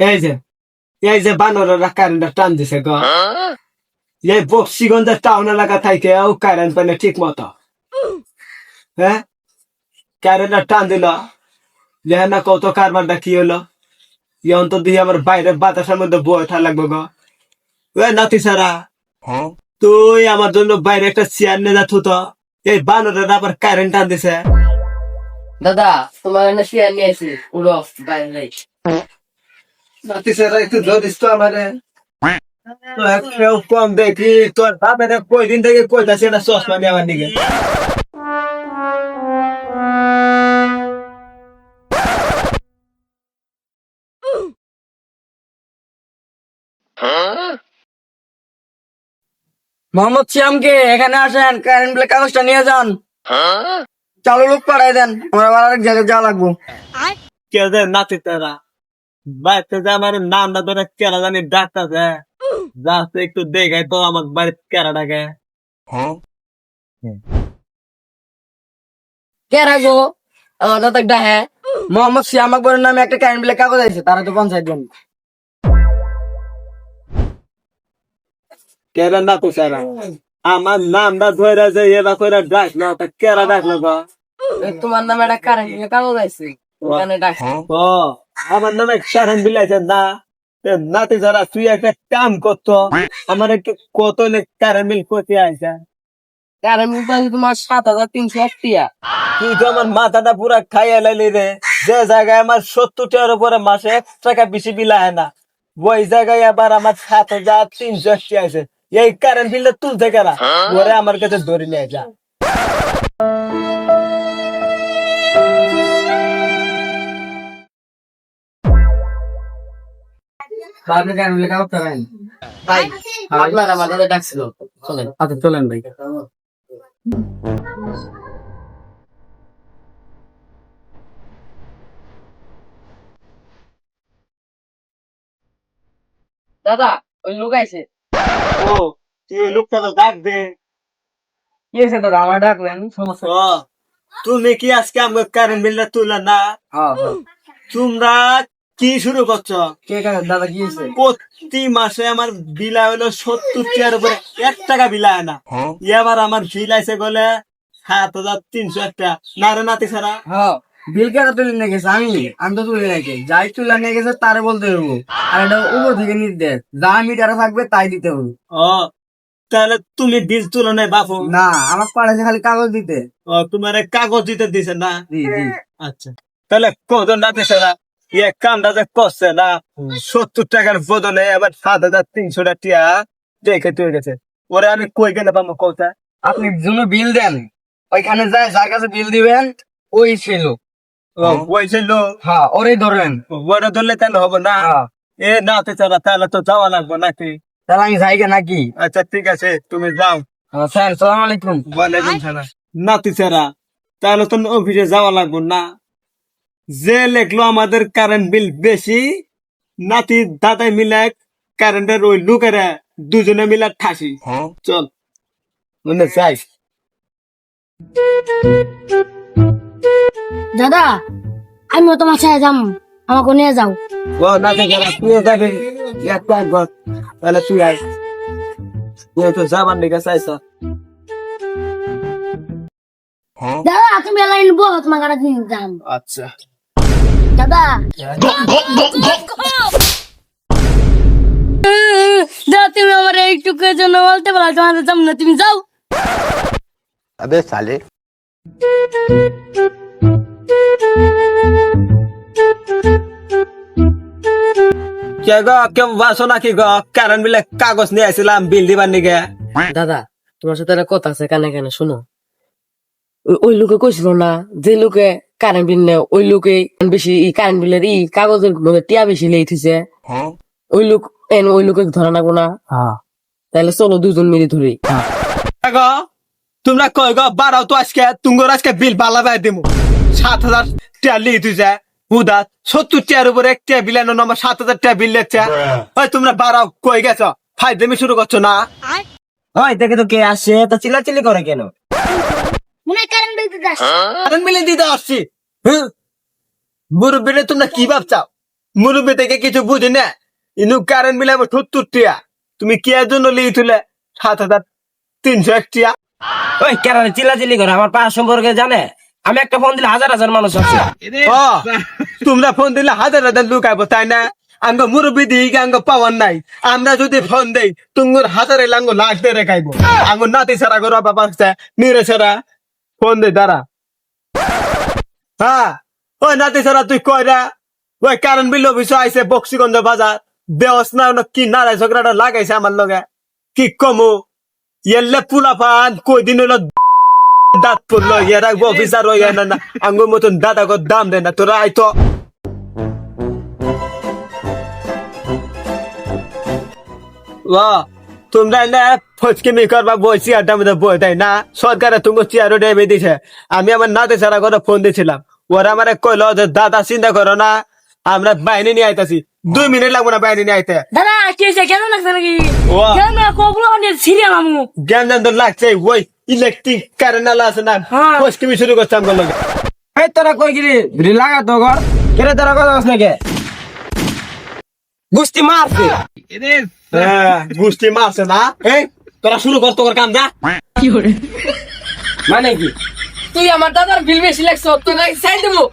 এই যে এই যে বানরেরা কারেন্টটা টান দিছে গো, এই বক্সিগঞ্জের টাউন এলাকা থেকে ও কারেন্ট পাইলে ঠিক মতো। হ্যাঁ, কারেন্টটা টান দিল, দেখেন না কত কারবারটা কি হলো। ইয়ন তো দিয়ে আমার বাইরে বাতাসের মধ্যে বয়ে থা লাগবে গো। ওই নাতি সারা, তুই আমার জন্য বাইরে একটা চেয়ার নিয়ে যাচ্ছ তো, এই বানরেরা আবার কারেন্ট টান দিছে। দাদা তোমার না শেয়ার নিয়ে আসি পুরো বাইরে যাই। নাতি সারা একটু ধরিস তো আমারে, তো একটু কম দেখি। তোর বাপের কই দিন থেকে কইতাছে না চশমা নিয়ে আমার দিকে। মোহাম্মদ শ্যামকে এখানে আসেন, কারেন্ট বিলের কাগজটা নিয়ে যান। চালু লোক পাঠাই দেন, আমরা আবার আরেক জায়গায় যাওয়া লাগবো। কে যে নাতি তারা বাড়িতে যে আমার নামটা ধরে কেনা জানি ডাকতেছে, যাচ্ছে একটু দেখাই তো আমার বাড়িতে কেনা ডাকে। কে রাখবো আমার দাদা ডাহে? মোহাম্মদ শ্যাম আকবরের নামে একটা কারেন্ট বিলের কাগজ আছে, তারা তো পঞ্চায়েত জন। কেনা না তো সারা আমার নামটা ধরে যে এবার করে ডাকলো, তা কেনা ডাকলো গো। তোমার নামে একটা কারেন্ট বিলের কাগজ আছে, ওখানে ডাক। ও আমার নামে কারেন্ট বিলাইছে না? এ নাতি যারা তুই একটা কাম করতো, আমার একটু কত কারেন্ট বিল করতে আইসা। কারেন্ট বিল পাইছে তোমার 7,300 টাকা। তুই তো আমার মাথাটা পুরা খাইয়া লাইলি রে। যে জায়গায় আমার 70 টাকার উপরে মাসে 1 টাকা বেশি বিল আয় না, ওই জায়গায় আবার আমার 7,300 আছে। এই কারেন্ট বিলটা তুলতে গেলা ওরে আমার কাছে ধরে নিয়ে যা। আপনি কারেন্ট বিলের কাগজ করেন ভাই? আপনার আমার দাদা ডাকছিল, চলেন। আচ্ছা চলেন ভাই। দাদা ওই লোক আইছে। ও তুই ওই লোকটা ডাক দে। কি হয়েছে দাদা, আমার ডাকলেন? সমস্যা? ও তুমি কি আজকে আমার কারেন্ট বিলটা তুললা না? হ্যাঁ হ্যাঁ। তোমরা কি শুরু করছো? কে দাদা কি হয়েছে? প্রতি মাসে আমার বিল হলো 70 টাকার উপরে 1 টাকা বিল আয় না। এবার আমার বিল আইসে গেলে 7,300 টাকা। না রে নাতি ছাড়া হ্যাঁ, বিল কেটে তুলে নিয়ে গেছে। আমি তো তুলে নাকি, যাই তুলে নিয়ে গেছে তারে বলতে হবো। আর এটা উপর থেকে নির্দেশ, যা মিটারে থাকবে তাই দিতে হবে। ও তাহলে তুমি বিল তুলো নাই বাপু? না, আমার পাড়াছে খালি কাগজ দিতে। ও তোমার কাগজ দিতে দিছে না? জি জি। আচ্ছা তাহলে কত নাতি ছাড়া ইয়ে কামটা যে করছে না, 70 টাকার বদলে এবার 7,300 টাকা দেখে তুই গেছে। ওরে আমি কই গেলে পাবো কোথা? আপনি জন্য বিল দেন, ওইখানে যায় যার কাছে বিল দিবেন ওই ছিল। ওই ছিল, হ্যাঁ, ওরে ধরেন। ওরা ধরলে তাহলে হবে না? হ্যাঁ, এ নাতি ছাড়া তাহলে তো যাওয়া লাগবে নাকি? তাহলে আমি যাই গে নাকি? আচ্ছা ঠিক আছে তুমি যাও। স্যার সালাম আলাইকুম। ওয়ালাইকুম সালাম। নাতি ছাড়া তাহলে তো অফিসে যাওয়া লাগবে না? যে লেখলো আমাদের কারেন্ট বিল বেশি, নাতি দাদাই মিলে কারেন্টের ওই লোকেরা দুজনে মিলে ঠাসি। চল মনে যাই। দাদা আমিও তোমার সাথে যাম, আমাকে নিয়ে যাও। ও নাতি ছাড়া তুই যাবি এক কাজ কর, তাহলে তুই আয়, তুই তো যাবার দিকে চাইছ। দাদা তুমি লাইন বল, তোমার কাছে নিয়ে যাম। আচ্ছা দাদা দাদা তুমি আমার এইটুকুর জন্য বলতে পারো তোমার যাম না, তুমি যাও। अबे साले কে গো কেউ বাসো নাকি গো? কারেন্ট বিলে কাগজ নিয়ে আসছিলাম বিল দিবার নিকে। দাদা তোমার সাথে একটা কথা আছে, কানে কানে শোনো। ওই লোকে কইছিল না, যে লোকে কারেন্ট বিল নেয় ওই লোকে বেশি কারেন্ট বিলের কাগজের মধ্যে টিয়া বেশি লেগেছে। ওই লোকে ধরা নাগো না? তাহলে চলো দুজন মিলে ধরি। গো তোমরা কই গো বাড়াও তো আজকে, তুঙ্গর আজকে বিল বালা বাই দিমু। 7,000 টাকা লিয়ে তুই যা হুদা, 70 টাকার উপরে 1 টাকা বিল আনো না, আমার 7,000 টাকা বিল লেগছে। ওই তোমরা বাড়াও, কই গেছ? ফাইজলামি শুরু করছো না? ওই দেখে তো কে আসে, তা চিল্লাচিল্লি করে কেন? মনে হয় কারেন্ট বিল দিতে আসছে। কারেন্ট বিলে দিতে আসছি। বুড়ো বিলে তোমরা কি ভাবছাও? মুরব্বী থেকে কিছু বুঝি না ইনু কারেন্ট বিল আমার 70 টিয়া তুমি কি এর জন্য লিয়ে তুলে 7,301 টিয়া ওই কেন চিল্লাচিল্লি করে আমার পাড়ার সম্পর্কে জানে আমি একটা ফোন দিলে হাজার হাজার মানুষ আছে ও তোমরা ফোন দিলে হাজার হাজার লোক আইবো তাই না আঙ্গ মুরব্বী দিকে আঙ্গ পাওয়ার নাই আমরা যদি ফোন দেই তুঙ্গুর হাজারে লাঙ্গ লাখ দিয়ে রেখাইবো আঙ্গ নাতি সারা গো বাবা নিরে সারা ফোন দে দাঁড়া হ্যাঁ ওই নাতি সারা তুই কয়রা ওই কারেন্ট বিল অফিস আইসে বক্সিগঞ্জ বাজার দেওস না কি নারাই ঝগড়াটা লাগাইছে আমার লগে কি কমু এলে পুলা পান কই দিন হলো দাঁত পড়লো এরা অফিসার হয়ে না আঙ্গুর মতন দাদা গো দাম দেয় না তোরা আইতো তোমরা না ফচকেমি করবা বলছি আড্ডা মধ্যে বই তাই না সরকারে তুমি চেয়ারও ডেবে দিছে আমি আমার নাতে সারা করে ফোন দিয়েছিলাম ওরা আমার কইলো যে দাদা চিন্তা করো না আমরা বাইরে নিয়ে আইতাছি 2 মিনিট লাগবো না বাইরে নিয়ে আইতে দাদা কি হয়েছে কেন লাগছে নাকি ও কেন কবুল মানে সিরিয়াল আমু জ্ঞান জান তো লাগছে ওই ইলেকট্রিক কারেন্ট আলা আছে না হ্যাঁ। ফচকেমি শুরু করতাম গেল এই তোরা কই গিরি ভিড় লাগা তো ঘর কেরে তোরা কথা বলছ নাকি গুস্তি মারছে হ্যাঁ গোষ্ঠী মারছে না এই তোরা শুরু কর তোর কাম যা মানে কি তুই আমার দাদার বিল বেশি লাগছে তোর সাইড দেবো